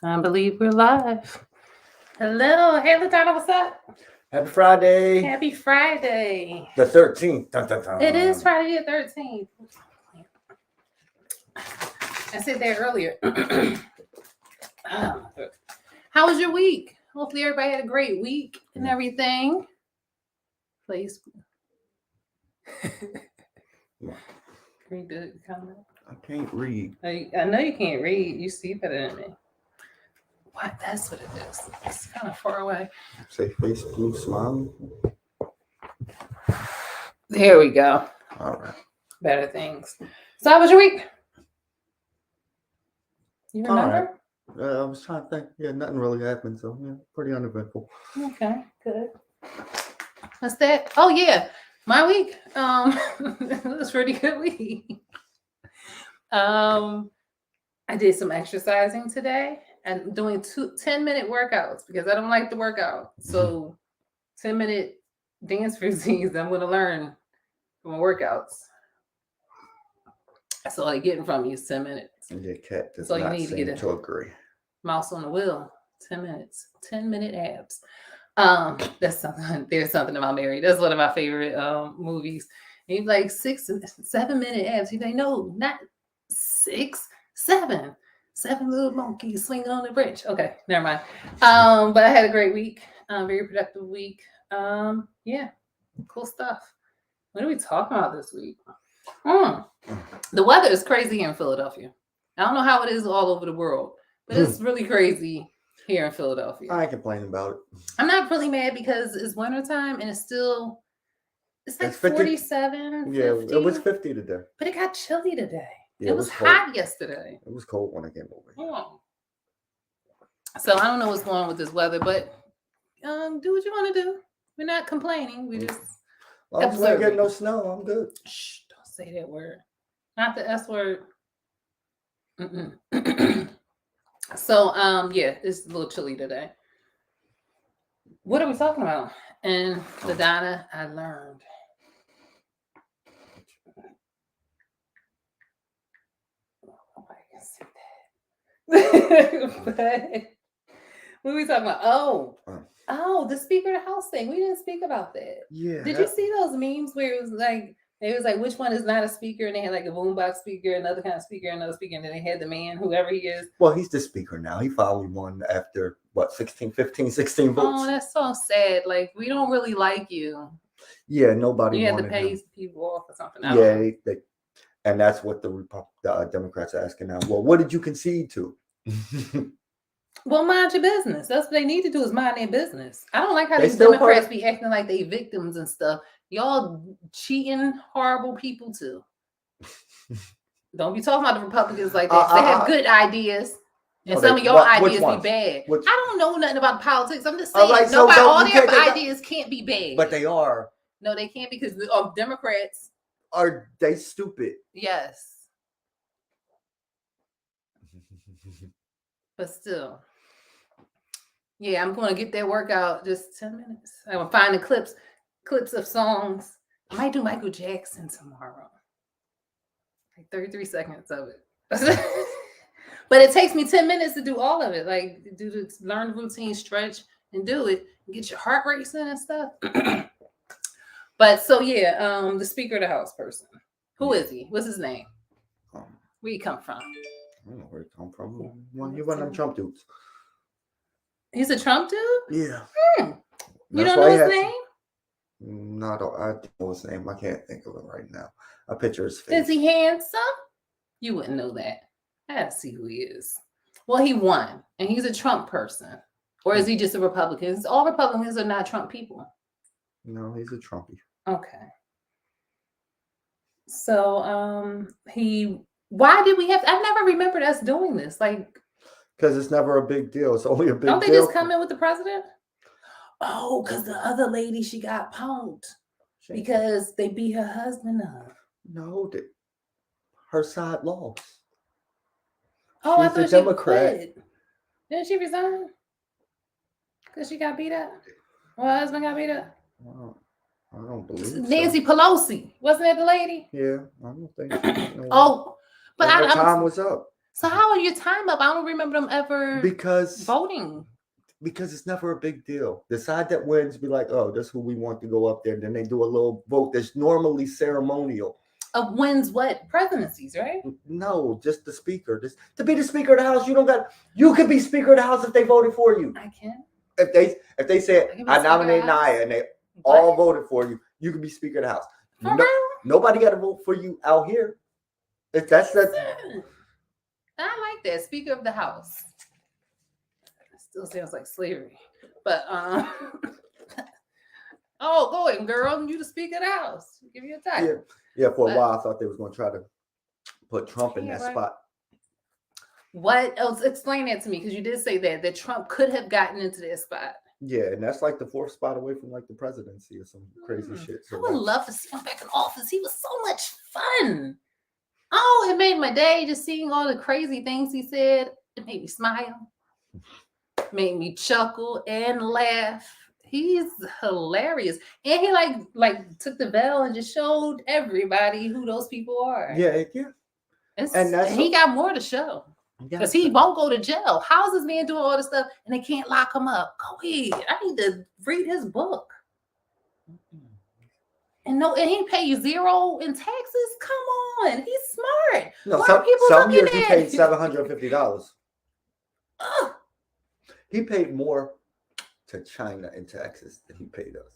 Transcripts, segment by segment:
I believe we're live. Hello. Hey, Latana, what's up? Happy Friday. Happy Friday. The 13th. Dun, dun, dun. It is Friday the 13th. I said that earlier. How was your week? Hopefully everybody had a great week and everything. Please. Read the comment. I can't read. I know you can't read. You see better than me. What? That's what it is. It's kind of far away. Say face blue smile. There we go. All right. Better things. So how was your week? You remember? Right. I was trying to think. Yeah, nothing really happened. So, yeah, pretty uneventful. Okay, good. What's that? Oh, yeah. My week. It was a pretty good week. I did some exercising today and doing 10-minute workouts because I don't like to work out. So 10-minute dance routines I'm going to learn from workouts. That's all I'm getting from you is 10 minutes. And your cat does So you not need to seem get to agree. Mouse on the wheel. 10 minutes. 10-minute abs. That's something. There's something about Mary. That's one of my favorite movies. And he's like 7-minute abs. He's like, no, not 6, 7. 7 little monkeys swinging on the branch. Okay, never mind. But I had a great week. Very productive week. Yeah, cool stuff. What are we talking about this week? The weather is crazy here in Philadelphia. I don't know how it is all over the world, but it's really crazy here in Philadelphia. I ain't complaining about it. I'm not really mad because it's wintertime and it's like 47. Yeah, 50, it was 50 today. But it got chilly today. Yeah, it was hot yesterday. It was cold when I came over here. So I don't know what's going on with this weather, but do what you want to do. We're not complaining. We just as long as we get no snow, I'm good. Shh, don't say that word. Not the S word. So yeah, it's a little chilly today. What are we talking about? And the Donna I learned. Nobody can see that. But what are we talking about? Oh, the Speaker of the House thing. We didn't speak about that. Yeah. Did you see those memes where it was like which one is not a speaker, and they had like a boombox speaker, another kind of speaker, another speaker, and then they had the man, whoever he is. Well, he's the speaker now. He finally won after 16 votes. Oh, that's so sad. Like, we don't really like you. Yeah, nobody. You had to pay people off or something. Yeah, and that's what the Democrats are asking now. Well, what did you concede to? Well, mind your business. That's what they need to do, is mind their business. I don't like how these Democrats be acting like they victims and stuff. Y'all cheating, horrible people too. Don't be talking about the Republicans like that. They have good ideas. And some of your ideas be bad. I don't know nothing about politics. I'm just saying, all their ideas can't be bad. But they are. No, they can't, because Democrats. Are they stupid? Yes. But still. Yeah, I'm going to get that workout just 10 minutes. I'm going to find the clips of songs. I might do Michael Jackson tomorrow. Like 33 seconds of it. But it takes me 10 minutes to do all of it. Like, learn the routine, stretch, and do it. Get your heart racing and stuff. But so, yeah, the Speaker of the House person. Who is he? What's his name? Where he come from? I don't know where he come from. He one of them Trump dudes. He's a Trump dude? Yeah. You don't know his name? No, I don't know his name. I can't think of it right now. I picture his face. Is he handsome? You wouldn't know that. I gotta see who he is. Well, he won, and he's a Trump person. Or is he just a Republican? All Republicans are not Trump people. No, he's a Trumpy. Okay. So, why did we have, I never remembered us doing this. Like, because it's never a big deal. It's only a big deal. Don't they just come in with the president? Oh, because the other lady, she got punked because they beat her husband up. No, her side lost. Oh, I thought she quit. Didn't she resign? Because she got beat up? Well, her husband got beat up? Well, I don't believe Nancy Pelosi. Wasn't that the lady? Yeah, I don't think so. Oh, but her time was up. So how are your time up? I don't remember them ever Because voting. it's never a big deal. The side that wins be like, oh, that's who we want to go up there. And then they do a little vote that's normally ceremonial. Of wins what? Presidencies, right? No, just the speaker. To be the speaker of the house, you could be speaker of the house if they voted for you. I can. If they said, I nominate Naya, and they all voted for you, you could be speaker of the house. For real? Nobody got to vote for you out here. If that's that. I like that. Speaker of the house. It still sounds like slavery. But oh, go ahead, girl. You the speaker of the house. Give you a title. Yeah, for a while I thought they was gonna try to put Trump in that spot. What else? Explain that to me, because you did say that Trump could have gotten into that spot. Yeah, and that's like the 4th spot away from like the presidency or some crazy shit. So I would love to see him back in office. He was so much fun. Oh, it made my day just seeing all the crazy things he said. It made me smile, made me chuckle and laugh. He's hilarious, and he like took the veil and just showed everybody who those people are. Yeah. And he got more to show. Because he won't go to jail. How is this man doing all this stuff and they can't lock him up? Go ahead. I need to read his book. And he pay you zero in taxes? Come on. He's smart. No, some years he paid $750. He paid more to China in taxes than he paid us.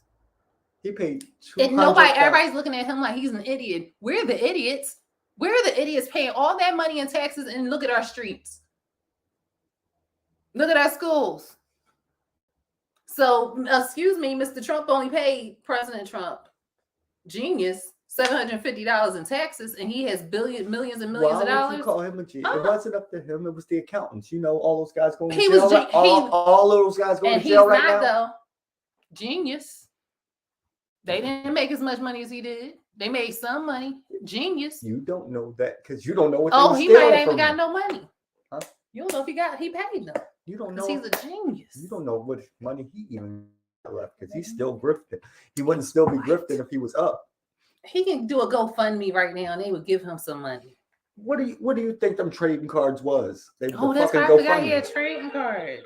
He paid and everybody's looking at him like he's an idiot. We're the idiots. We're the idiots paying all that money in taxes, and look at our streets. Look at our schools. So, excuse me, Mr. Trump only paid President Trump, genius, $750 in taxes, and he has millions and millions of dollars. You call him a genius? It wasn't up to him. It was the accountants. All those guys going to jail. All those guys going to jail right now. And he's not, though, genius. They didn't make as much money as he did. They made some money. Genius. You don't know that because you don't know what. He might have even got no money. Huh? You don't know if he paid them. You don't know. He's a genius. You don't know what money he even left because he's still grifting. He wouldn't still be grifting if he was up. He can do a GoFundMe right now, and they would give him some money. What do you think them trading cards was? That's right. I forgot he had trading cards.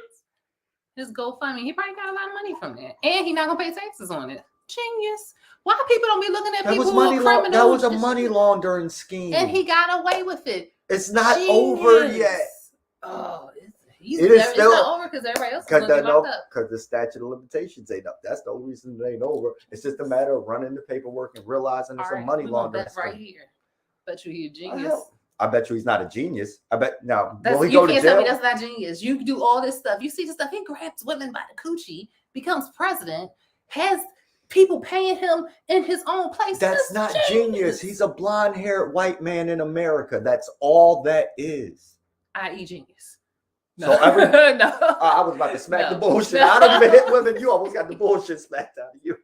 His GoFundMe. He probably got a lot of money from that, and he's not gonna pay taxes on it. Genius. Why people don't be looking at people who are criminals? That was a money laundering scheme. And he got away with it. It's not over yet. Oh, it's not over because everybody else is going to get locked up. Because the statute of limitations ain't up. That's the only reason it ain't over. It's just a matter of running the paperwork and realizing there's some money laundering. That's right here. Bet you he's a genius. I bet you he's not a genius. I bet now. You can't tell me that's not genius. You do all this stuff. You see the stuff. He grabs women by the coochie, becomes president, has people paying him in his own place. That's not genius. He's a blonde-haired white man in America. That's all that is. I.e. genius. No. So I was about to smack the bullshit out of him. Hit women. You almost got the bullshit smacked out of you.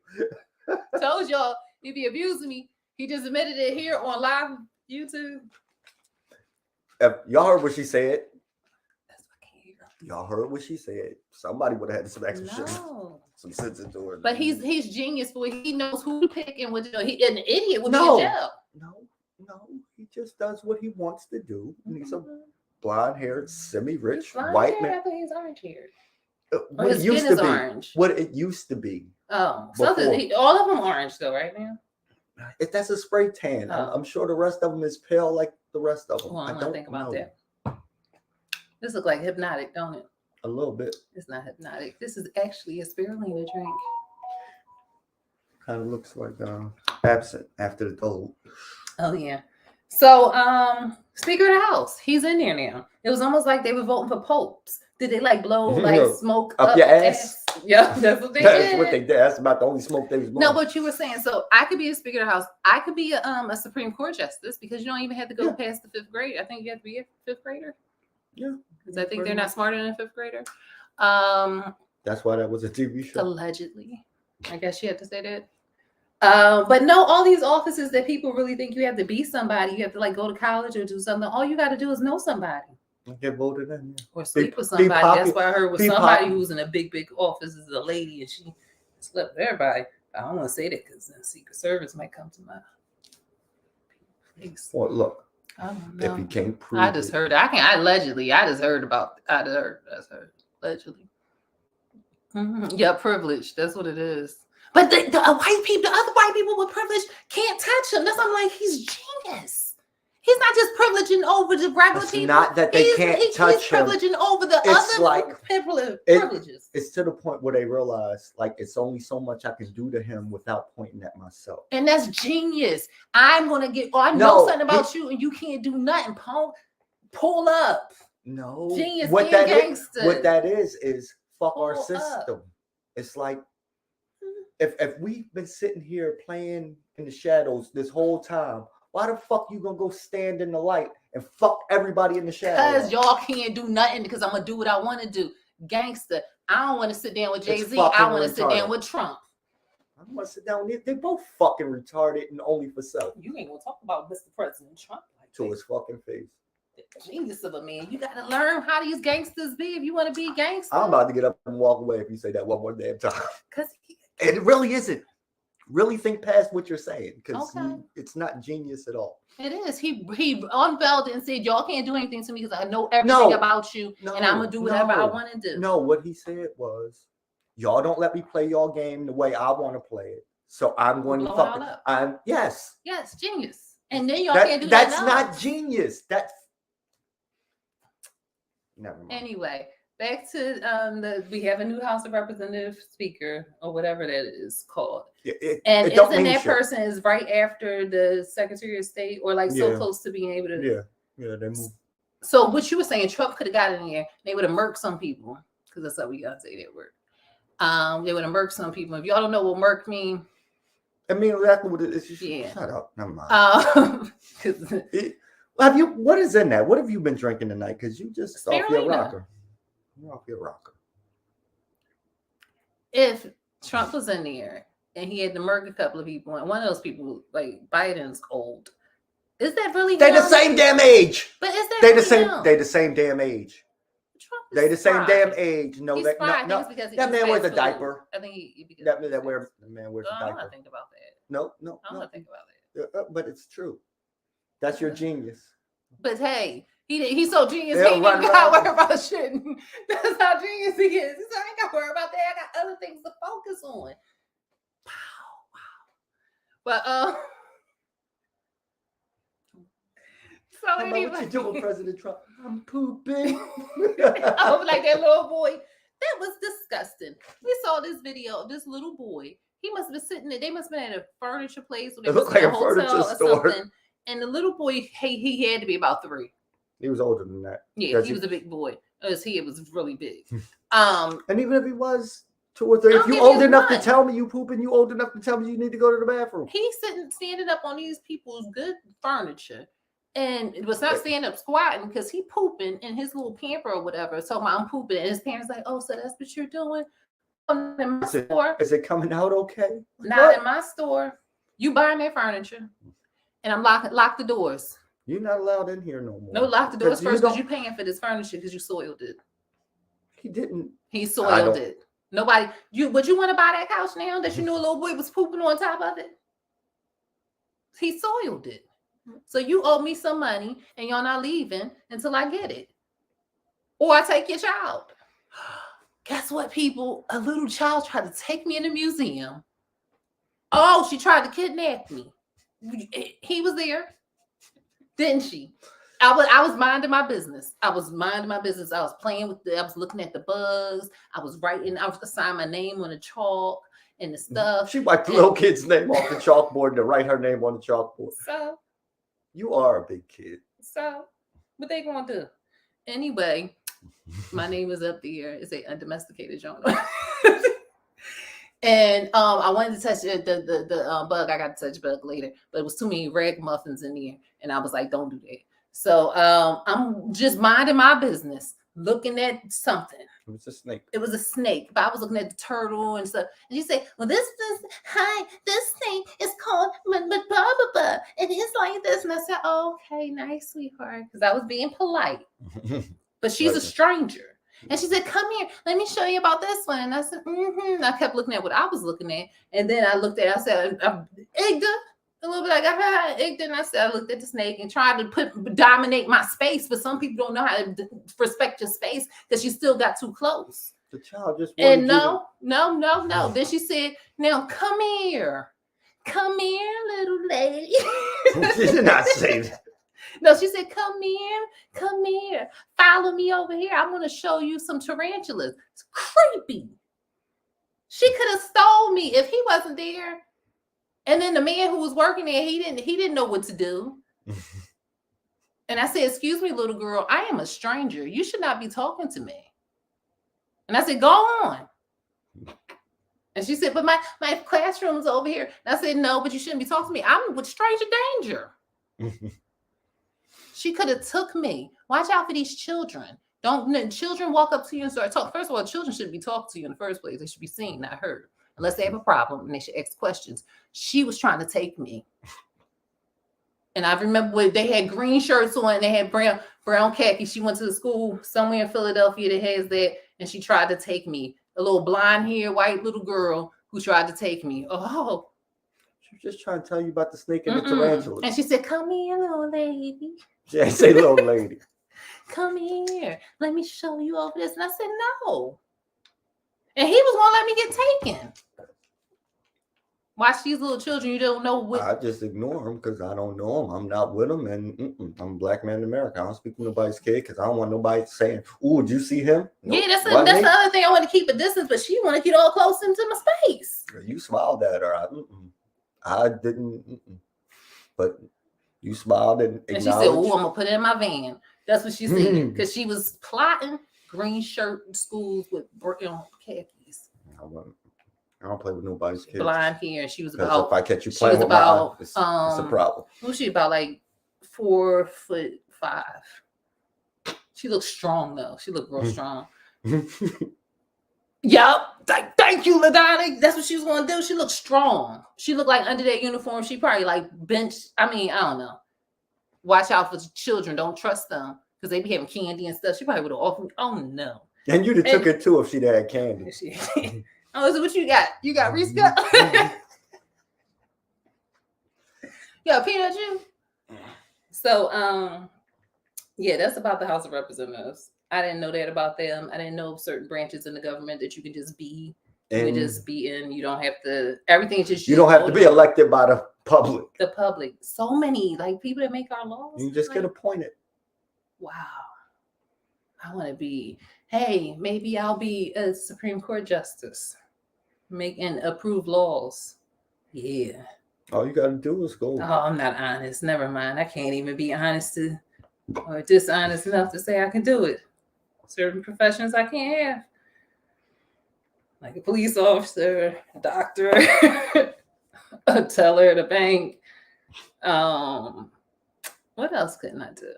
Told y'all he be abusing me. He just admitted it here on live YouTube. Y'all heard what she said. Y'all heard what she said. Somebody would have had to smack some shit. Some sense into her. But he's genius for it. He knows who to pick and what to do. An idiot would be in jail. No. He just does what he wants to do. And he's a blonde-haired, semi-rich white man. I think he's orange-haired. What it used to be. Orange. What it used to be. Oh, so all of them orange though, right now. That's a spray tan. I'm sure the rest of them is pale like the rest of them. Well, I don't think about that. This looks like Hypnotic, don't it? A little bit. It's not Hypnotic. This is actually a spirulina drink. Kind of looks like absent after the toll. Oh yeah. So Speaker of the House, he's in there now. It was almost like they were voting for popes. Did they blow smoke up your ass? Yeah, that's what they did. That's what they did. That's about the only smoke they was blowing. No, but you were saying, so I could be a Speaker of the House. I could be a Supreme Court justice because you don't even have to go past the 5th grade. I think you have to be a 5th grader. Yeah. Because I think they're not smarter than a 5th grader. That's why that was a TV show. Allegedly. I guess you have to say that. But no, all these offices that people really think you have to be somebody, you have to go to college or do something. All you got to do is know somebody. Get voted in. Or sleep with somebody. That's why I heard with somebody who's in a big office is a lady and she slept with everybody. I don't want to say that because the Secret Service might come to my place. Well, look, I don't If he know. can't prove I just it. heard. I can't. I allegedly. I just heard about. I just heard. That's heard. Allegedly. Yeah, privilege. That's what it is. But the white people, the other white people with privilege can't touch him. That's why I'm like, he's genius. He's not just privileging over the regular It's people. not that they can't touch he's him. privileging over the It's other like- privileges. It's to the point where they realize like it's only so much I can do to him without pointing at myself. And that's genius. I'm gonna get. Oh, I know No, something about you, and you can't do nothing. Pull up. No, Genius what and that gangster. is, what that is fuck our Pull up. system. It's like if we've been sitting here playing in the shadows this whole time, why the fuck you gonna go stand in the light and fuck everybody in the shadows? Because y'all can't do nothing because I'm gonna do what I want to do. Gangster. I don't want to sit down with Jay-Z. I want to sit down with Trump. I want to sit down. They both fucking retarded and only for self. You ain't gonna talk about Mr. President Trump like to his fucking face. Genius of a man. You gotta learn how these gangsters be if you want to be gangster. I'm about to get up and walk away if you say that one more damn time. Because it really isn't. Really think past what you're saying because Okay. it's not genius at all. It is. He unveiled it and said, y'all can't do anything to me because I know everything about you and I'm going to do whatever I want to do. No, what he said was, y'all don't let me play y'all game the way I want to play it. So I'm going to fuck it. I'm yes. Yes, genius. And then y'all can't do that. That's not genius. That's never mind. Anyway, back to we have a new House of Representative speaker or whatever that is called. And isn't that person is right after the Secretary of State or like so close to being able to they move. So what you were saying, Trump could have got in there, they would have murked some people, because that's how we gotta say that word. They would have murked some people. If y'all don't know what murk mean, I mean exactly what it is. Shut up. Never mind. What is in that? What have you been drinking tonight? Because you just off your rocker. You're off your rocker. If Trump was in there and he had to murk a couple of people, and one of those people, like Biden's old, is that really? They the same damn age. But is that they the same? They the same damn age. Trump they the same damn age. No, he's that no. That man wears a diaper. I think that man wears a diaper. I'm not thinking about that. No. I'm not thinking about that. But it's true. That's your genius. But hey, he's so genius. He ain't even got to worry about shit. That's how genius he is. He's like, I ain't got to worry about that. I got other things to focus on. Wow. But so anyway, what you doing, President Trump? I'm pooping. I was like that little boy. That was disgusting. We saw this video. This little boy. He must have been sitting there. They must have been at a furniture place. Or it looked like a furniture store. Something. And the little boy, he had to be about 3. He was older than that. Yeah, he was a big boy. It was really big. And even if he was 2 or 3, if you old enough to tell me you pooping, you old enough to tell me you need to go to the bathroom. He's standing up on these people's good furniture. And it was not standing up squatting because he pooping in his little pamper or whatever. So I'm pooping. And his parents like, oh, so that's what you're doing? In my store. Is it coming out okay? Not in my store. You buying that furniture. And I'm lock the doors. You're not allowed in here no more. No, lock the doors first because you're paying for this furniture because you soiled it. He didn't. He soiled it. Nobody. Would you want to buy that couch now that you knew a little boy was pooping on top of it? He soiled it. So you owe me some money and y'all not leaving until I get it. Or I take your child. Guess what, people? A little child tried to take me in the museum. Oh, she tried to kidnap me. He was there, didn't she? I was minding my business. I was playing with I was looking at the bugs. I was writing. I was assigning my name on the chalk and the stuff. She wiped the little kid's name off the chalkboard to write her name on the chalkboard. So you are a big kid. So what they gonna do? Anyway, my name is up there. It's a undomesticated genre. And I wanted to touch the bug. I got to touch bug later, but it was too many ragamuffins in there, and I was like, "Don't do that." So I'm just minding my business, looking at something. It was a snake. It was a snake, but I was looking at the turtle and stuff. And you say, "Well, this snake is called blah blah blah, and it's like this." And I said, "Oh, okay, nice, sweetheart," because I was being polite. But she's a stranger. And she said, "Come here, let me show you about this one." And I said, I kept looking at what I was looking at. And then I looked at it, I said, Igda, a little bit like then I said, I looked at the snake and tried to dominate my space, but some people don't know how to respect your space because you still got too close. The child just and no. Then she said, "Now come here, little lady." She did not say that. No, she said, come here, follow me over here. I'm gonna show you some tarantulas. It's creepy. She could have stole me if he wasn't there. And then the man who was working there, he didn't know what to do. And I said, "Excuse me, little girl, I am a stranger. You should not be talking to me." And I said, "Go on." And she said, "But my classroom's over here." And I said, "No, but you shouldn't be talking to me. I'm with stranger danger." She could have took me. Watch out for these children. Don't children walk up to you and start talking. First of all, children shouldn't be talked to you in the first place. They should be seen, not heard. Unless they have a problem and they should ask questions. She was trying to take me. And I remember when they had green shirts on and they had brown khaki. She went to the school somewhere in Philadelphia that has that. And she tried to take me. A little blonde hair, white little girl who tried to take me. Oh. She was just trying to tell you about the snake and the tarantula. And she said, "Come here, little lady." She ain't say little lady. "Come here. Let me show you over this." And I said, "No." And he was going to let me get taken. Watch these little children. You don't know what. I just ignore them because I don't know them. I'm not with them. And I'm a black man in America. I don't speak to nobody's kid because I don't want nobody saying, "Ooh, did you see him?" Nope. Yeah, that's the other thing. I want to keep a distance, but she want to get all close into my space. You smiled at her. I didn't. But you smiled and acknowledged. And she said, "Oh, I'm going to put it in my van." That's what she said. Because she was plotting green shirt schools with khakis. I don't play with nobody's kids. Blonde hair. And she was about. If I catch you playing with mine, it's a problem. What was she about? Like 4'5". She looked strong though. She looked real strong. Yep. Like, thank you, LaDonna. That's what she was going to do. She looked strong. She looked like under that uniform. She probably like benched. I don't know. Watch out for children. Don't trust them because they be having candy and stuff. She probably would have offered. Oh no. And you'd have took it too if she'd had candy. Oh, so what you got? You got Reese Cup? Yo, peanut juice. So, yeah, that's about the House of Representatives. I didn't know that about them. I didn't know certain branches in the government that you can just be. You can just be in. You don't have to. Everything's just. You don't have to be elected by the public. The public. So many people that make our laws. You just get appointed. Wow. I want to be. Hey, maybe I'll be a Supreme Court justice. Make and approve laws. Yeah. All you got to do is go. Oh, I'm not honest. Never mind. I can't even be honest or dishonest enough to say I can do it. Certain professions I can't have. Like a police officer, a doctor, a teller at a bank. What else couldn't I do?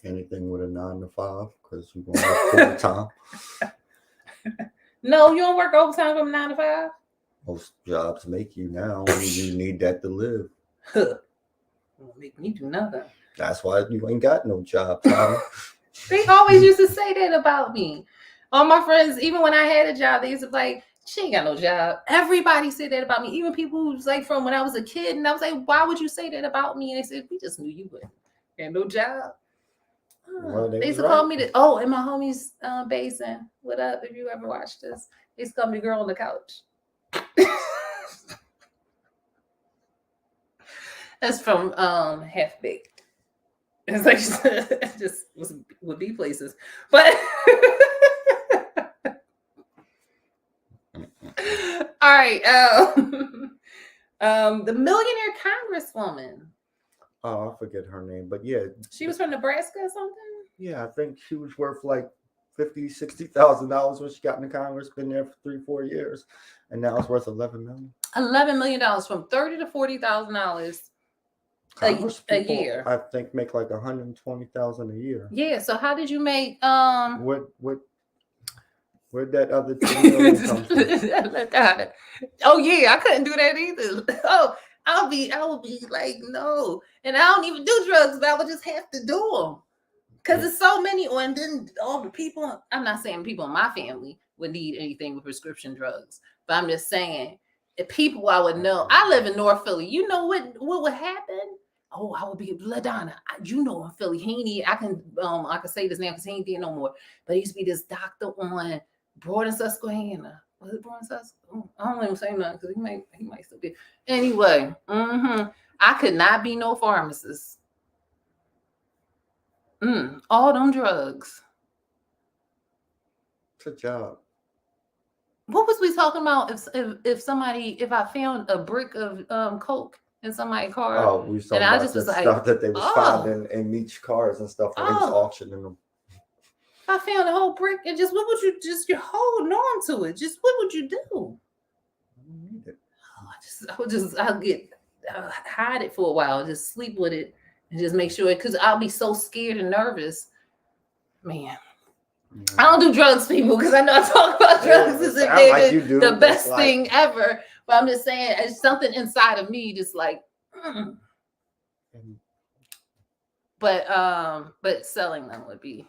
Anything with a 9 to 5 because you're going to work full time. No, you don't work overtime from 9 to 5? Most jobs make you now. You need that to live. Won't make me do nothing. That's why you ain't got no job, Tommy. They always used to say that about me. All my friends, even when I had a job, they used to be like, "She ain't got no job." Everybody said that about me. Even people who was like from when I was a kid. And I was like, "Why would you say that about me?" And they said, "We just knew you wouldn't. You had no job." Well, they used to call me and my homies Basin. What up? If you ever watched this, they used to call me girl on the couch. That's from Half Baked. It's like just would be places, but all right. The Millionaire Congresswoman. Oh, I forget her name, but yeah, she was from Nebraska or something. Yeah, I think she was worth like $50,000-$60,000 when she got into Congress. Been there for 3-4 years, and now it's worth $11 million. $11 million from $30,000 to $40,000 a year. I think make like $120,000 a year. Yeah. So how did you make Where'd that other $2 million come from? Oh yeah, I couldn't do that either. Oh, I would be like, no. And I don't even do drugs, but I would just have to do them. Because there's so many, and then all the people, I'm not saying people in my family would need anything with prescription drugs, but I'm just saying, people I would know. I live in North Philly. You know what would happen? Oh, I would be LaDonna. You know, in Philly, he ain't need, I can say this now because he ain't there no more. But he used to be this doctor on Broad and Susquehanna. Was it Broad and Susquehanna? I don't even say nothing because he might still be. Anyway, I could not be no pharmacist. All them drugs. It's a job. What was we talking about? If I found a brick of coke in somebody's car, oh, we was talking about the stuff that they was finding in each cars and stuff when they was auctioning them. If I found a whole brick and what would you you're holding on to it? Just what would you do? I don't need it. I'll hide it for a while, just sleep with it, and just make sure because I'll be so scared and nervous, man. I don't do drugs, people, because I know I talk about drugs as if they're the best thing ever. But I'm just saying, it's something inside of me, just like. But selling them would be.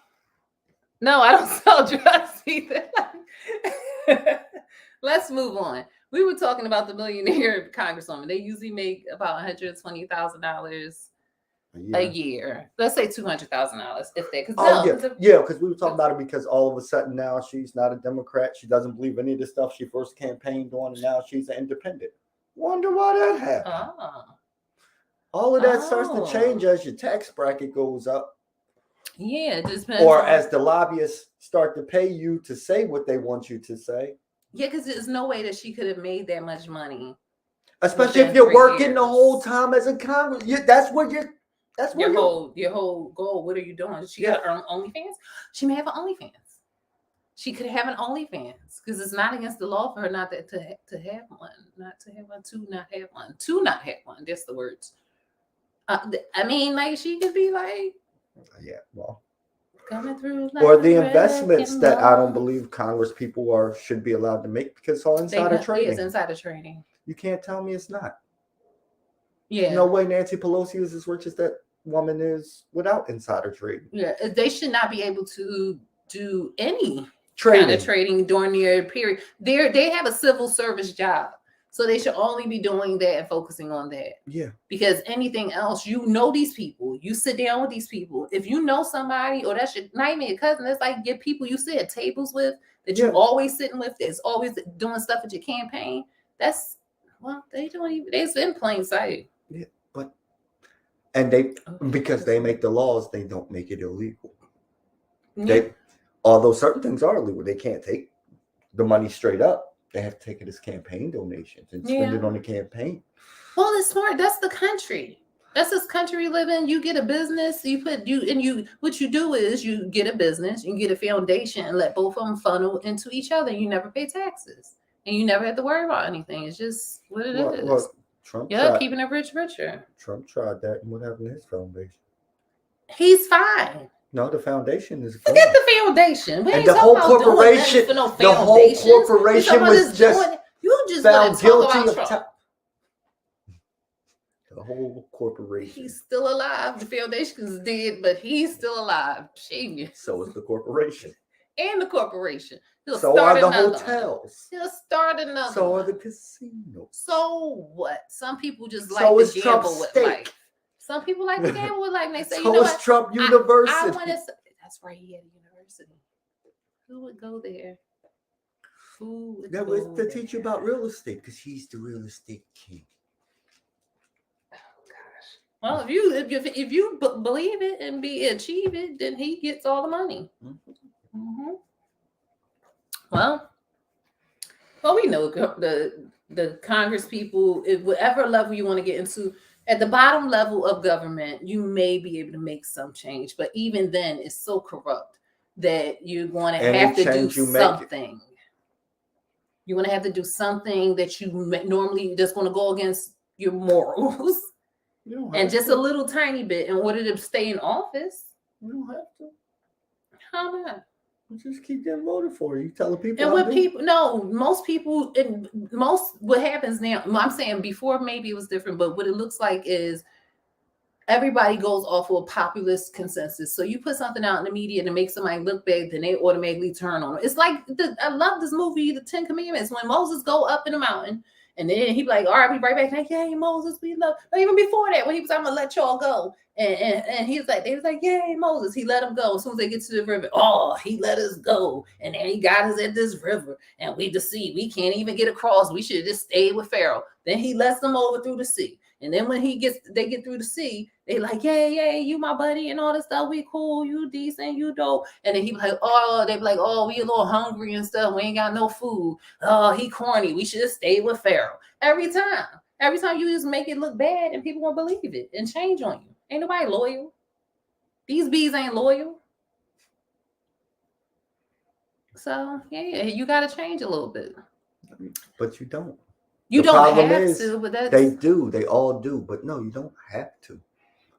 No, I don't sell drugs either. Let's move on. We were talking about the Millionaire Congresswoman. They usually make about $120,000 a year. Let's say $200,000 if they. Because we were talking about it because all of a sudden now she's not a Democrat. She doesn't believe any of the stuff she first campaigned on, and now she's an independent. Wonder why that happened. All of that starts to change as your tax bracket goes up. Yeah, it just depends. Or as the lobbyists start to pay you to say what they want you to say. Yeah, because there's no way that she could have made that much money. Especially if you're working the whole time as a Congress. That's your whole goal. What are you doing? She got her own OnlyFans. She may have an OnlyFans. She could have an OnlyFans because it's not against the law for her not to have one, not to have one, to not have one. That's the words. I mean, like she could be like, coming through. Or the investments that I don't believe Congress people should be allowed to make because it's all insider trading. It's insider trading. You can't tell me it's not. Yeah. No way Nancy Pelosi is as rich as that woman is without insider trading. Yeah, they should not be able to do any kind of trading during their period. They have a civil service job. So they should only be doing that and focusing on that. Yeah. Because anything else, you know these people. You sit down with these people. If you know somebody, or that's not even your cousin, it's like your people you sit at tables with, that you're always sitting with, that's always doing stuff at your campaign. That's, they've in plain sight. Yeah, because they make the laws, they don't make it illegal. Yeah. Although certain things are illegal, they can't take the money straight up. They have to take it as campaign donations and spend it on the campaign. Well, it's smart. That's the country. That's this country we live in. You get a business, what you do is you get a business, you get a foundation and let both of them funnel into each other. You never pay taxes. And you never have to worry about anything. It's just what it is. Look, Trump keeping it richer. Trump tried that. And what happened to his foundation? He's fine. No, the foundation is forget the foundation. We and the whole corporation, the whole corporation was just found guilty of the whole corporation. He's still alive. The foundation is dead, but he's still alive. Genius. So is the corporation. And the corporation. So are the hotels. He'll start another. So are the casinos. So what? Some people just like to gamble with life. Some people like to gamble with life, and they say, so is Trump University. I want to say, that's right, he had a university. Who would go there? That was to teach you about real estate, because he's the real estate king. Oh gosh. Well, if you believe it and achieve it, then he gets all the money. Well, we know the Congress people, whatever level you want to get into. At the bottom level of government, you may be able to make some change, but even then, it's so corrupt that you're going to have to do something. You're going to have to do something that you normally just going to go against your morals, and just a little tiny bit in order to stay in office. You don't have to. How not? Just keep getting voted for. You tell the people. And what happens now, I'm saying before maybe it was different, but what it looks like is everybody goes off of a populist consensus. So you put something out in the media to make somebody look bad, then they automatically turn on it. It's like, I love this movie, The 10 Commandments, when Moses go up in the mountain And then he be like, all right, be right back. Like, yay, Moses, we love. But even before that, when he was, I'm gonna let y'all go. And he was like, they was like, yay, Moses. He let them go. As soon as they get to the river, oh, he let us go. And then he got us at this river. And we the sea. We can't even get across. We should have just stayed with Pharaoh. Then he lets them over through the sea. And then when they get through the sea, they like, yay, you my buddy and all this stuff. We cool, you decent, you dope. And then he be like, oh, they be like, oh, we a little hungry and stuff. We ain't got no food. Oh, he corny. We should have stayed with Pharaoh. Every time you just make it look bad and people won't believe it and change on you. Ain't nobody loyal. These bees ain't loyal. So yeah, you got to change a little bit. But you don't. You don't have to, but they do. They all do. But no, you don't have to.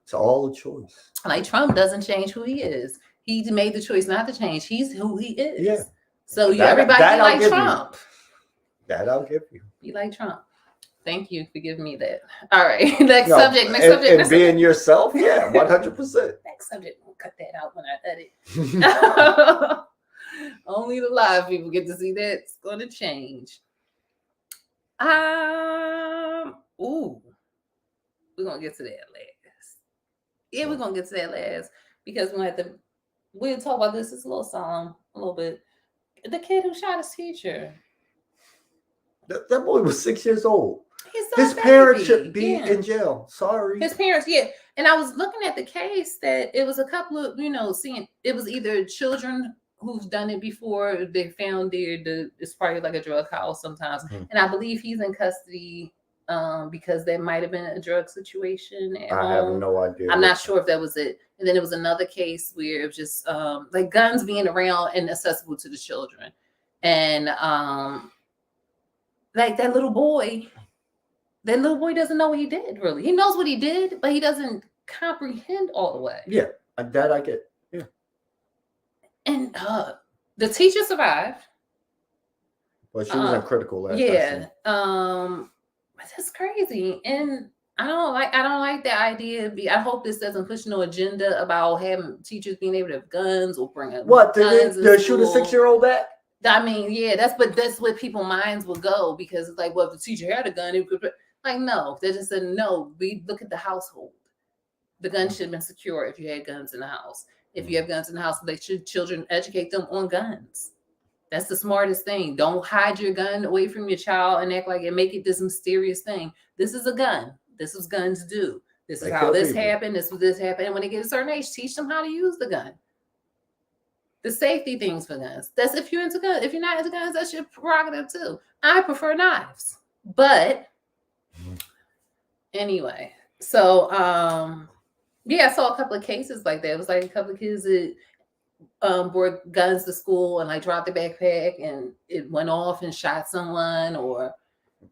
It's all a choice. Like Trump doesn't change who he is. He made the choice not to change. He's who he is. Yeah. So everybody be like Trump. That I'll give you. Be like Trump. Thank you for giving me that. All right. Next subject. And being yourself, yeah, 100%. Next subject. We'll cut that out when I edit. Only the live people get to see that. It's going to change. Ooh. We're going to get to that last. Yeah, we're going to get to that last. Because we'll talk about this. It's a little song. A little bit. The kid who shot his teacher. That boy was 6 years old. His parents should be in jail. Sorry. His parents, yeah. And I was looking at the case that it was a couple of, seeing it was either children who've done it before. They found it's probably like a drug house sometimes. Mm-hmm. And I believe he's in custody because there might have been a drug situation at home. Have no idea. I'm not sure if that was it. And then it was another case where it was just like guns being around and accessible to the children. And like that little boy doesn't know what he did, really. He knows what he did, but he doesn't comprehend all the way. Yeah, that I get. Yeah. And the teacher survived. Well, she was in critical last. Yeah. That's crazy. And I don't like the idea. I hope this doesn't push no agenda about having teachers being able to have guns or bring up what did they shoot a 6-year-old at? I mean, yeah, that's where people's minds will go, because it's like, well, if the teacher had a gun, it could, like, no, they just said no. We look at the household. The gun should have been secure if you had guns in the house. If you have guns in the house, they should children educate them on guns. That's the smartest thing. Don't hide your gun away from your child and act like it, make it this mysterious thing. This is a gun. This is guns do. This is how this happened. This was this happened. And when they get a certain age, teach them how to use the gun. The safety things for guns. That's if you're into guns. If you're not into guns, that's your prerogative too. I prefer knives. But anyway, so yeah, I saw a couple of cases like that. It was like a couple of kids that brought guns to school and like dropped the backpack and it went off and shot someone, or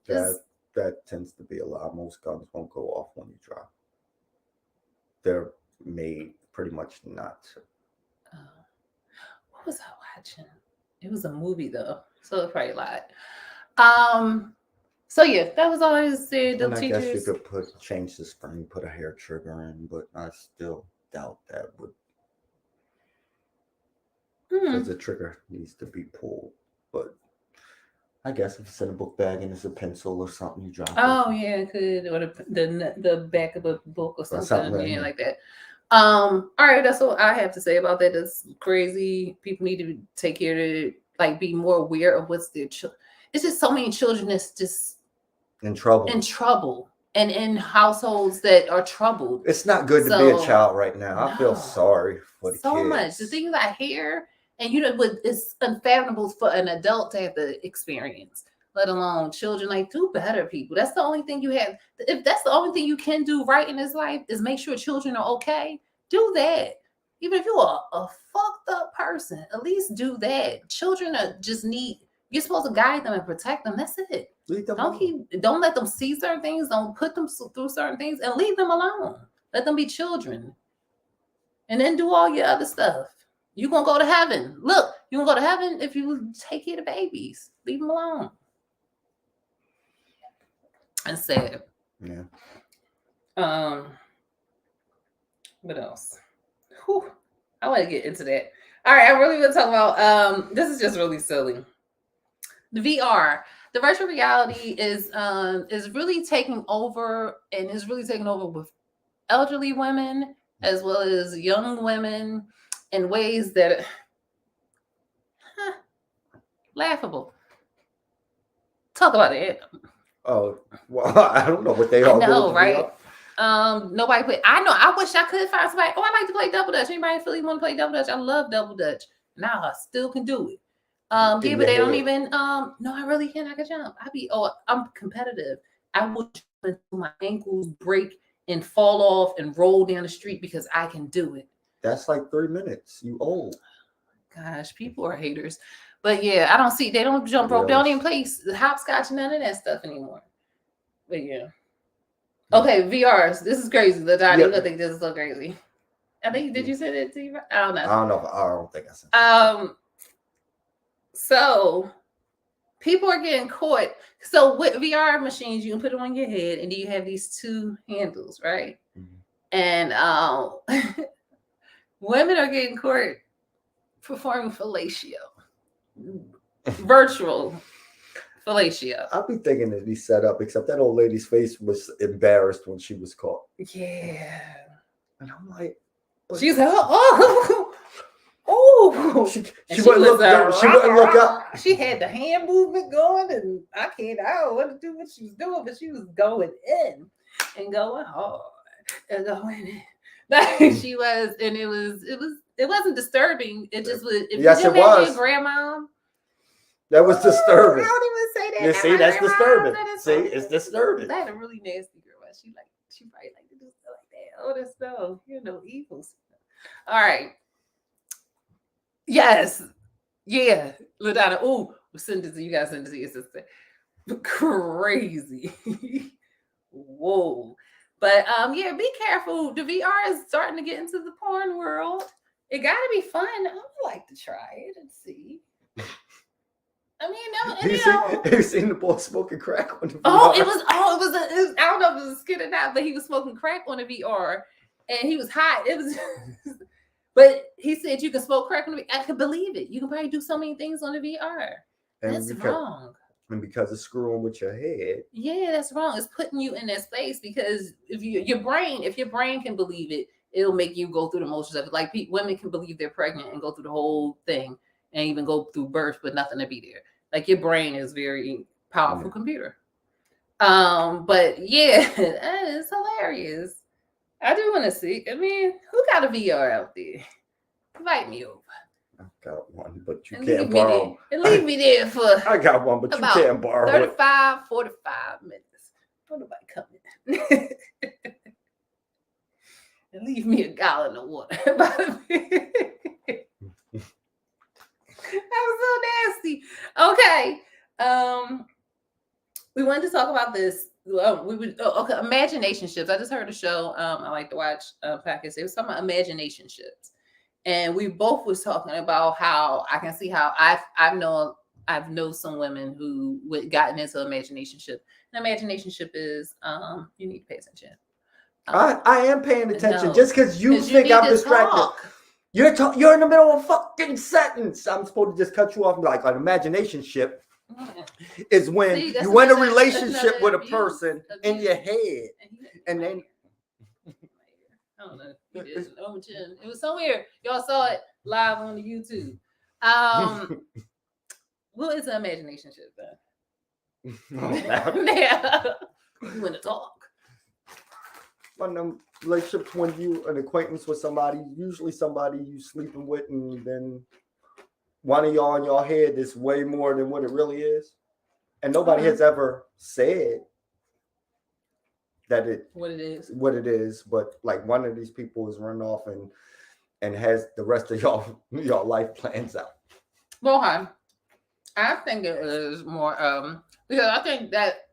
that tends to be a lot. Most guns won't go off when you drop. They're made pretty much not to. What was I watching? It was a movie though, so it's probably a lot. So yeah, that was all I said. And I guess you could change the spring, put a hair trigger in, but I still doubt that would, because the trigger needs to be pulled. But I guess if it's in a book bag and it's a pencil or something, you drop it. Oh yeah, it could, or the back of a book or something like that. All right, that's what I have to say about that. That's crazy. People need to take care to like be more aware of what's their children. It's just so many children that's just in trouble and in households that are troubled. It's not good to be a child right now. I feel sorry for the kids. So much. The things I hear, and it's unfathomable for an adult to have to experience, let alone children. Like, do better, people. That's the only thing you have. If that's the only thing you can do right in this life is make sure children are okay, do that. Even if you're a fucked up person, at least do that. Children you're supposed to guide them and protect them. That's it. Don't let them see certain things. Don't put them through certain things, and leave them alone. Let them be children. And then do all your other stuff. You're going to go to heaven. Look, you're going to go to heaven if you take care of babies. Leave them alone. That's sad. Yeah. What else? Whew. I want to get into that. All right, I really want to talk about this is just really silly. The VR. the virtual reality is really taking over, and is really taking over with elderly women as well as young women in ways that laughable. Talk about it. Oh, well, I don't know what they all know, do. right? Nobody play. I know. I wish I could find somebody. Oh, I like to play double dutch. Anybody in Philly want to play double dutch? I love double dutch. Now I still can do it. Yeah, but they don't even. No, I really can. I can jump. I'm competitive. I will jump until my ankles break and fall off and roll down the street because I can do it. That's like 3 minutes. You old. Gosh, people are haters. But yeah, I don't see. They don't jump rope. They don't even play hopscotch. None of that stuff anymore. But yeah. Okay, VRs. This is crazy. You're gonna think this is so crazy. I think did you say that to you? I don't know. I don't think I said that. So people are getting caught. So with VR machines, you can put it on your head, and then you have these two handles, right? Mm-hmm. And women are getting caught performing fellatio. Virtual fellatio. I'll be thinking it'd be set up, except that old lady's face was embarrassed when she was caught. Yeah. And I'm like, she's like, oh. She wouldn't look up. She wouldn't look up. She had the hand movement going, and I don't know what to do what she was doing, but she was going in and going hard and going in. Like she was, and it wasn't disturbing. It just was. If yes, you it was. Your grandma. That was disturbing. I don't even say that. You see, that's disturbing. See, it's disturbing. I had a really nasty girl. She probably like to do stuff like that. Oh, that's no, evils. All right. Yes. Yeah. LaDonna. Ooh, send it to you guys. Send it to your sister. Crazy. Whoa. But yeah, be careful. The VR is starting to get into the porn world. It gotta be fun. I would like to try it and see. I mean, you seen the boy smoking crack on the VR? It was I don't know if it was a skit or not, but he was smoking crack on the VR, and he was hot. It was, but he said you can smoke crack on the VR. I can believe it. You can probably do so many things on the VR. That's wrong. And because it's screwing with your head. Yeah, that's wrong. It's putting you in that space because if your brain can believe it, it'll make you go through the motions of it. Like women can believe they're pregnant and go through the whole thing and even go through birth, but nothing to be there. Like your brain is very powerful computer. But yeah, it's hilarious. I do want to see. I mean, who got a VR out there? Invite me over. I got one, but you can't borrow. And leave me there for. I got one, but you can't borrow 35, 45 minutes. Don't nobody coming. And leave me a gallon of water. That was so nasty. Okay. We wanted to talk about this. Okay, imagination ships. I just heard a show. I like to watch podcasts. It was talking about imagination ships, and we both was talking about how I can see how I've known some women who gotten into imagination ship. An imagination ship is you need to pay attention. I am paying attention. No, just because you think I'm distracted. Talk. You're in the middle of a fucking sentence. I'm supposed to just cut you off and be like, an imagination ship is when you in a relationship with a person in your head. And then I don't know. It was somewhere. Y'all saw it live on the YouTube. What is an imagination ship then? Yeah. You want to talk. On the relationships when you an acquaintance with somebody, usually somebody you sleeping with, and then one of y'all in your head is way more than what it really is, and nobody has ever said that what it is, but like one of these people is run off and has the rest of y'all life plans out. Well, I think it is more because I think that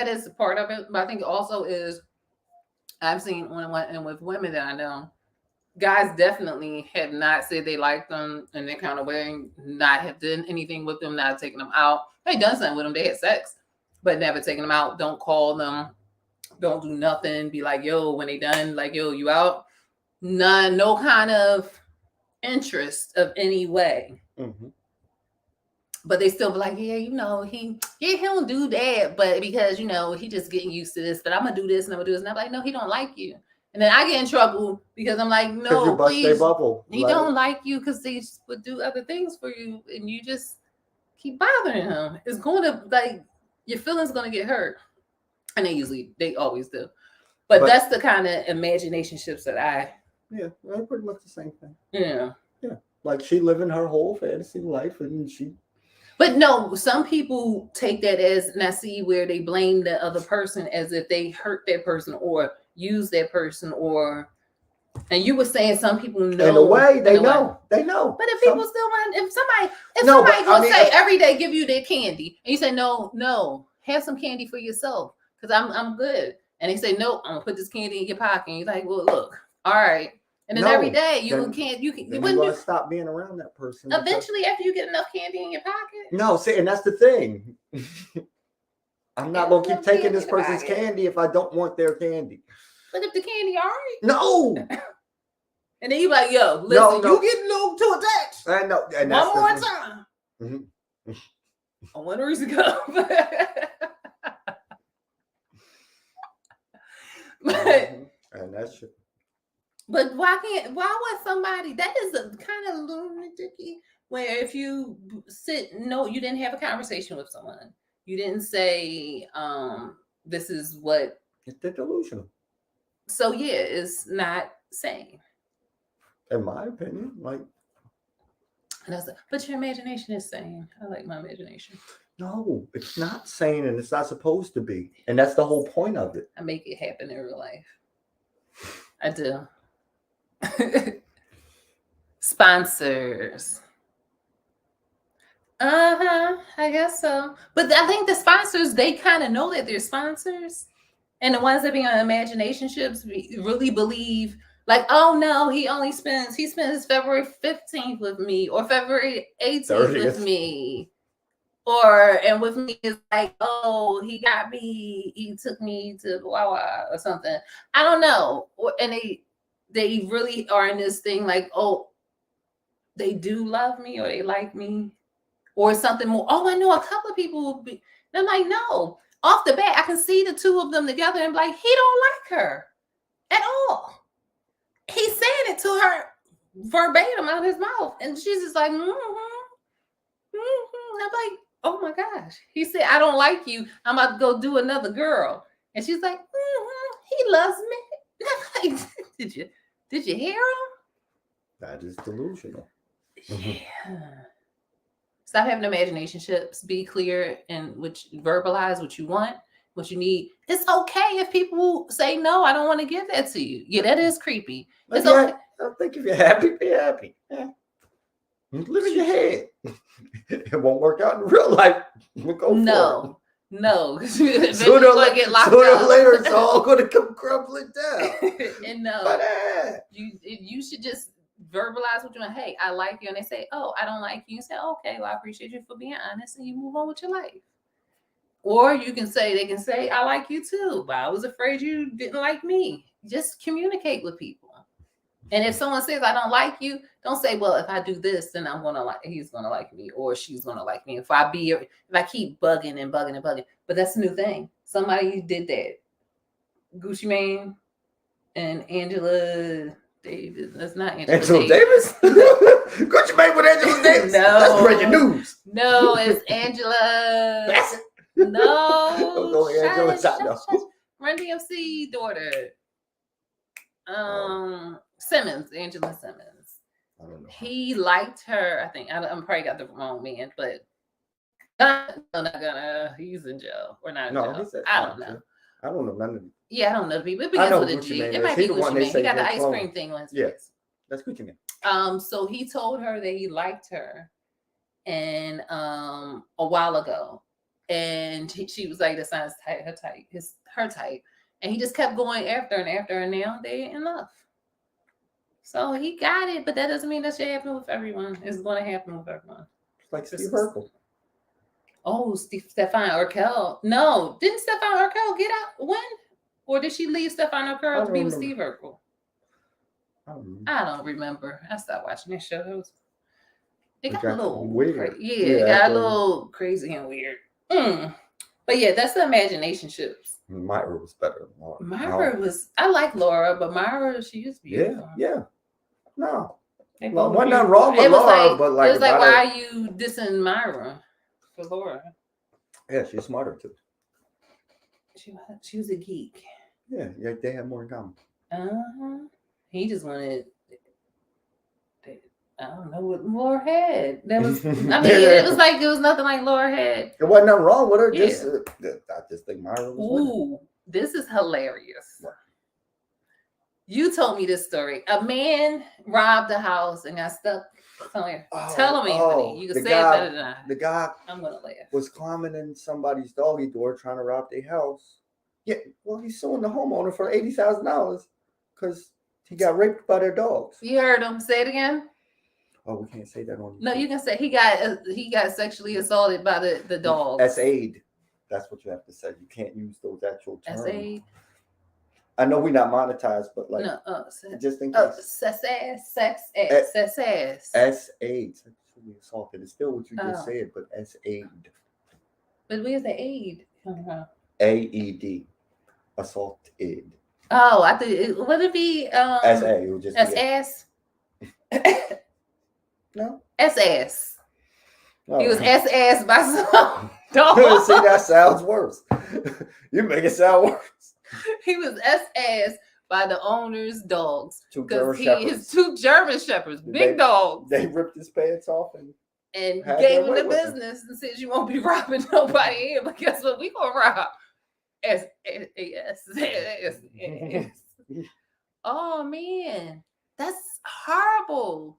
is part of it, but I think it also is. I've seen and with women that I know, guys definitely have not said they like them in that kind of way, not have done anything with them, not taking them out. They done something with them. They had sex, but never taking them out. Don't call them. Don't do nothing. Be like, yo, when they done, like, yo, you out? None, no kind of interest of any way. Mm-hmm. But they still be like, yeah, he don't do that, but because he just getting used to this. But I'm gonna do this and I'm gonna do this, and I'm like, no, he don't like you. And then I get in trouble because I'm like, no, please, bubble. he don't like you because they would do other things for you, and you just keep bothering him. It's going to your feelings gonna get hurt, and they always do. But that's the kind of imaginationships that they're pretty much the same thing. Yeah. Like she living her whole fantasy life, and she. But no, some people take that as, and I see where they blame the other person as if they hurt that person or use that person, and you were saying some people know. In a way, they know. They know. But if people still want, if somebody gonna say every day give you their candy, and you say no, have some candy for yourself because I'm good, and they say no, I'm gonna put this candy in your pocket, and you're like, well, look, all right. And then every day you can stop being around that person. Eventually, after you get enough candy in your pocket. No, see, and that's the thing. I'm not gonna keep taking this person's candy if I don't want their candy. But if the candy all right, no. And then you like, yo, listen, you getting no to attach. I know. And one more time. Mm-hmm. I want to go. And that's it. But why would somebody, that is a kind of lunatic where if you you didn't have a conversation with someone. You didn't say, this is what. It's delusional. So yeah, it's not sane. In my opinion, but your imagination is sane. I like my imagination. No, it's not sane, and it's not supposed to be. And that's the whole point of it. I make it happen in real life. I do. Sponsors. I guess so. But I think the sponsors, they kind of know that they're sponsors. And the ones that be on imaginationships really believe, like, oh no, he spends February 15th with me, or February 18th 30th. With me. And with me is like, oh, he took me to Wawa or something. I don't know. And they really are in this thing like, oh, they do love me or they like me or something more. Oh, I know a couple of people will be. And I'm like, no. Off the bat, I can see the two of them together and be like, he don't like her at all. He's saying it to her verbatim out of his mouth. And she's just like, And I'm like, oh my gosh. He said, I don't like you. I'm about to go do another girl. And she's like, he loves me. And I'm like, did you hear him? That is delusional. Yeah. Stop having imaginationships. Be clear and verbalize what you want, what you need. It's okay if people say no. I don't want to give that to you. Yeah, that is creepy. It's okay. I think if you're happy, be happy. Yeah. Live in your head. It won't work out in real life. We'll go no. Sooner or later, it's all going to come crumbling down. And no, but, you should just verbalize what you want. Hey, I like you. And they say, oh, I don't like you. You say, okay, well, I appreciate you for being honest, and you move on with your life. Or they can say, I like you too, but I was afraid you didn't like me. Just communicate with people. And if someone says, I don't like you, don't say, well, if I do this, then he's going to like me, or she's going to like me. If I keep bugging and bugging and bugging. But that's a new thing. Somebody did that. Gucci Mane and Angela Davis. That's not Angela Davis. Gucci Mane with Angela Davis. No. That's breaking news. No, it's Angela. That's it. No. Don't go Angela. Run DMC daughter. Simmons, Angela Simmons. I don't know. He liked her. I think I'm probably got the wrong man, but he's in jail or not in jail. I don't know. I don't know none of them. Yeah, I don't know the people. It begins with a G. It might be Gucci Mane. He got the ice cream thing on his face. That's Gucci Mane. So he told her that he liked her, and a while ago, and she was like, "That's not her type," and he just kept going after her, and now they're in love. So he got it, but that doesn't mean that should happen with everyone. It's going to happen with everyone. It's like Steve Urkel. Oh, Stefan Urkel. No, didn't Stefan Urkel get out when? Or did she leave Stefan Urkel to be with Steve Urkel? I don't remember. I stopped watching that show. It got a little weird. It got a little crazy and weird. But yeah, that's the imagination ships. Myra was better than Laura. Myra was. I like Laura, but Myra, she is beautiful. Yeah. No. Wasn't nothing wrong with Laura, but like, it was like, why are you dissing Myra for Laura? Yeah, she's smarter too. She was a geek. Yeah, they had more in common. He just wanted. I don't know what Laura had. That was. I mean, it was like it was nothing like Laura had. There wasn't nothing wrong with her. Just I just think Myra was. Ooh, this is hilarious. What? You told me this story. A man robbed a house and got stuck somewhere. Tell him, Anthony. You can say it better than I. The guy I'm gonna laugh. Was climbing in somebody's doggy door trying to rob their house. Yeah, well, he's suing the homeowner for $80,000 because he got raped by their dogs. You heard him. Say it again. Oh, we can't say that on. No, you can say he got sexually assaulted by the dogs. S-aid. That's what you have to say. You can't use those actual terms. S-aid. I know we're not monetized, but like, just in case. Sex ass. S-aid. Sexually assaulted. It's still what you just said, but S-aid. But where's the aid coming from? A-E-D. Assaulted. Oh, I think would it be S-A? It would just S-ass? No. S-ass. Oh. He was S-ass by some dog. See, that sounds worse. You make it sound worse. He was S-ass by the owner's dogs. Because his 2 German shepherds, big dogs. They ripped his pants off and gave him the business and said, you won't be robbing nobody here, but guess what? We gonna rob. S-A-S. Oh man, that's horrible.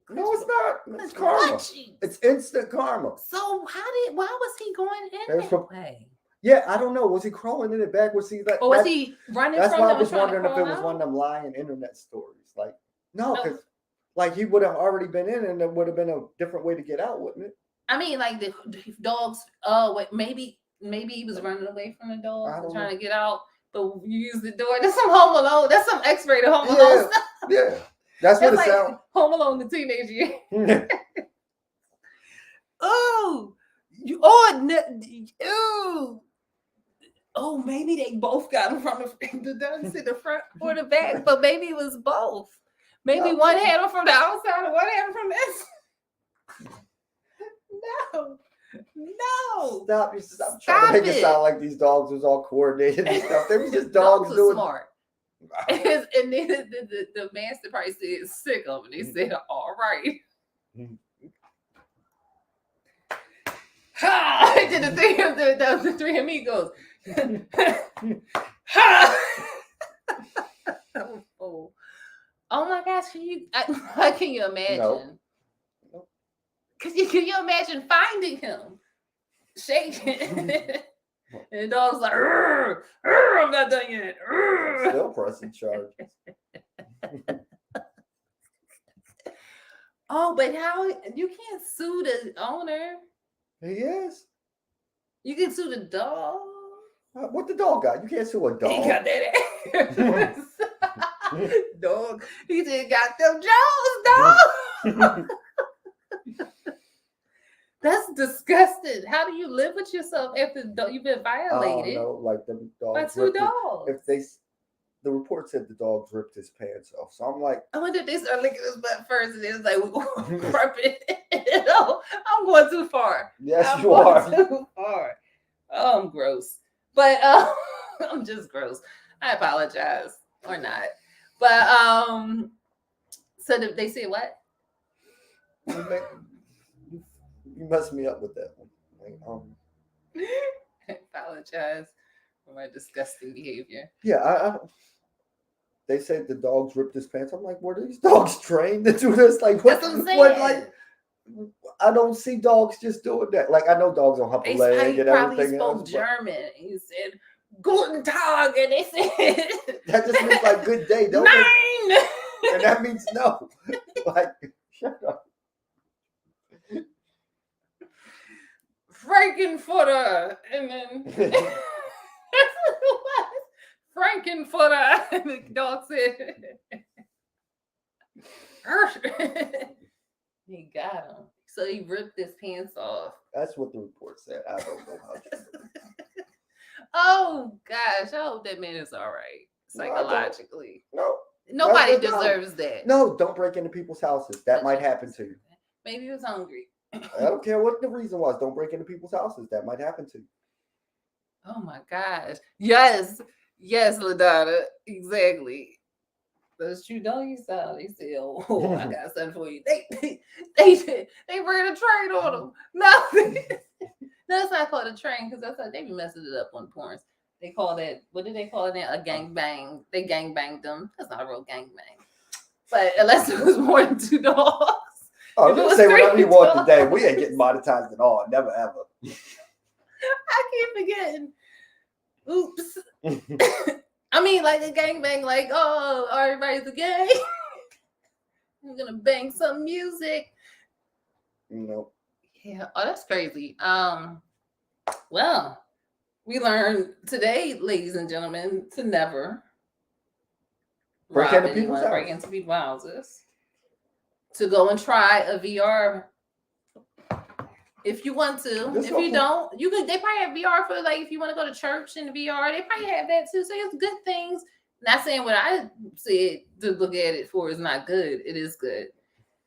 No, it's not. It's karma. It's instant karma. So why was he going in that way? Yeah, I don't know. Was he crawling in it back? Was he like? Or was he running? That's from why them I was wondering if it was out? one of them lying internet stories. Like, no, because like he would have already been in, and there would have been a different way to get out, wouldn't it? I mean, like the dogs. Oh, wait, maybe he was running away from the dogs, trying to get out. But you use the door. That's some Home Alone. That's some X-rated Home Alone stuff. Yeah, that's what it sounds. Home Alone, the teenage year. Oh, maybe they both got him from the front or the back, but maybe it was both. Maybe one had him from the outside and one had him from this. No. Stop trying to make it sound like these dogs was all coordinated and stuff. They were just dogs doing smart. And then the master probably said sick of it. They said, all right. Ha! I did the three amigos. Ha! Oh my gosh, can you imagine? No. Can you imagine finding him shaking? And the dog's like, I'm not done yet. Still pressing charges. Oh, but how you can't sue the owner? He is. You can sue the dog. What the dog got? You can't sue a dog. He got that ass. Dog. He just got them jaws, dog. That's disgusting. How do you live with yourself after you've been violated? I don't know, like the dogs. By 2 dogs. The report said the dogs ripped his pants off. So I'm like, I wonder if they start licking his butt first and it's like, we're going to rip it. No, I'm going too far. Yes, you are. Too far. Oh, I'm gross. But I'm just gross. I apologize. Or not. But so they said what? You messed me up with that one. I apologize for my disgusting behavior. Yeah, they said the dogs ripped his pants. I'm like, were these dogs trained to do this? Like, what like, I don't see dogs just doing that. Like, I know dogs will hump a leg and everything. He probably spoke German. He said, Guten Tag, and they said... That just means like, good day. Don't Nine! And that means no. Like, shut up. Frankenfutter, and then Frankenfutter, and the dog said, he got him. So he ripped his pants off. That's what the report said. I don't know how true. Oh gosh, I hope that man is all right psychologically. No. Nobody deserves that. No, don't break into people's houses. That might happen to you. Maybe he was hungry. I don't care what the reason was. Don't break into people's houses. That might happen to you. Oh my gosh. Yes, LaDonna. Exactly. Those true doggy style. They say, "Oh, I got something for you." They ran a train on them. No, that's not called a train because that's how they be messing it up on porns. They call that, what do they call it now? A gangbang. They gangbanged them. That's not a real gangbang. But unless it was more than 2 dogs. Oh, you say whatever you want today. We ain't getting monetized at all. Never ever. I keep forgetting. Oops. I mean, like a gangbang, like, oh, everybody's a gang. I'm gonna bang some music. Nope. Yeah. Oh, that's crazy. Well, we learned today, ladies and gentlemen, to never break into people's houses. To go and try a VR if you want to. If you don't, you could. They probably have VR for like if you want to go to church in VR. They probably have that too. So it's good things. Not saying what I said to look at it for is not good. It is good.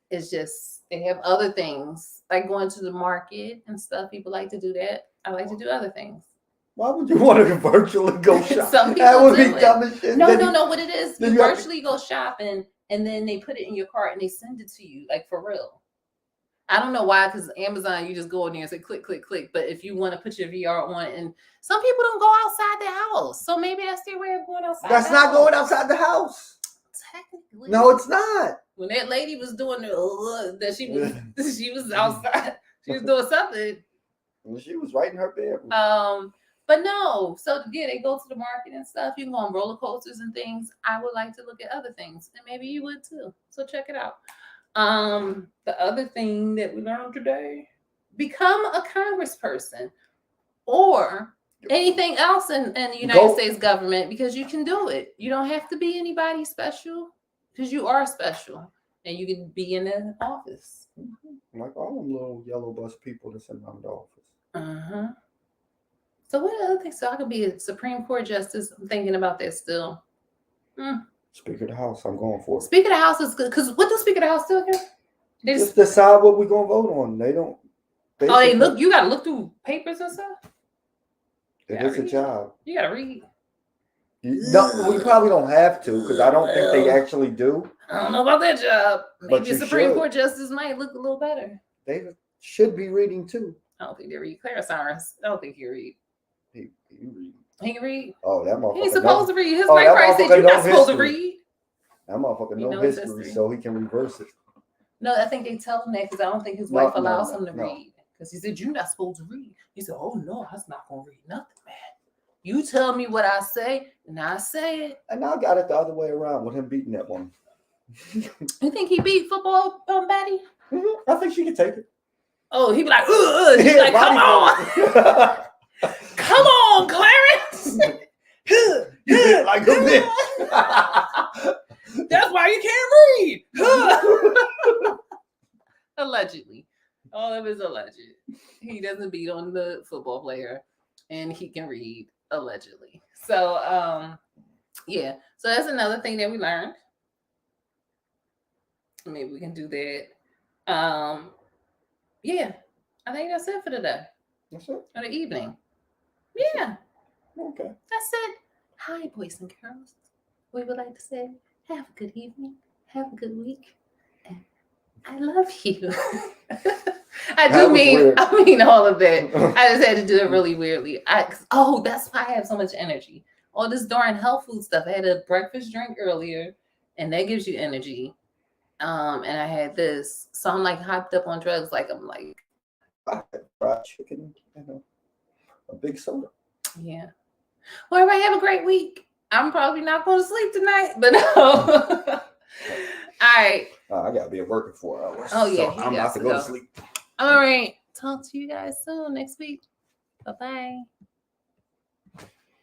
It's just they have other things like going to the market and stuff. People like to do that. I like to do other things. Why would you want to virtually go shopping? Some people that would be dumb as shit. No. What it is, you virtually go shopping and then they put it in your cart and they send it to you, like for real. I don't know why, because Amazon, you just go in there and say click, click, click. But if you want to put your VR on, and some people don't go outside the house, so maybe that's their way of going outside. That's not going outside the house. Technically, no, it's not. When that lady was doing that, she was outside. She was doing something. She was right in her bedroom. But no. So yeah, they go to the market and stuff. You can go on roller coasters and things. I would like to look at other things, and maybe you would too. So check it out. The other thing that we learned today: become a congressperson or anything else in the United States government, because you can do it. You don't have to be anybody special, because you are special and you can be in an office. Like all them little yellow bus people that's in the office. So what other things? So I could be a Supreme Court justice. I'm thinking about that still. Speaker of the House, I'm going for it. Speaker of the House is good, because what does Speaker of the House do again? They just decide what we're gonna vote on. They don't. They look. You gotta look through papers and stuff. It is a job. You gotta read. No, we probably don't have to, because I don't think they actually do. I don't know about that job. Maybe a Supreme Court justice might look a little better. They should be reading too. I don't think they read. Clarence Cyrus, I don't think he read. He read. He can read. Oh, that motherfucker. He's supposed to read. His great price said you're not supposed to read. That motherfucker knows history, so he can reverse it. No, I think they tell him that because I don't think his wife allows him to read. Because he said, you're not supposed to read. He said, oh no, I was not gonna read nothing, man. You tell me what I say, and I say it. And I got it the other way around with him beating that one. You think he beat football, Betty? I think she can take it. Oh, he'd be like, he's like, come on. Come on, Clarence. Like a bitch. That's why you can't read. Allegedly. All of it is alleged. He doesn't beat on the football player, and he can read, allegedly. So, yeah. So that's another thing that we learned. Maybe we can do that. Yeah. I think that's it for today. That's it? For the evening. Yeah. Okay. That's it. Hi, boys and girls. We would like to say, have a good evening. Have a good week. And I love you. I mean all of that. I just had to do it really weirdly. That's why I have so much energy. All this darn health food stuff. I had a breakfast drink earlier, and that gives you energy. And I had this, so I'm like hyped up on drugs. Like I'm like, I had fried chicken and a big soda. Yeah. Well, everybody have a great week. I'm probably not going to sleep tonight, but no. All right. I got to be at work in 4 hours. Oh, yeah. So I'm about to go to sleep. All right. Talk to you guys soon next week. Bye-bye.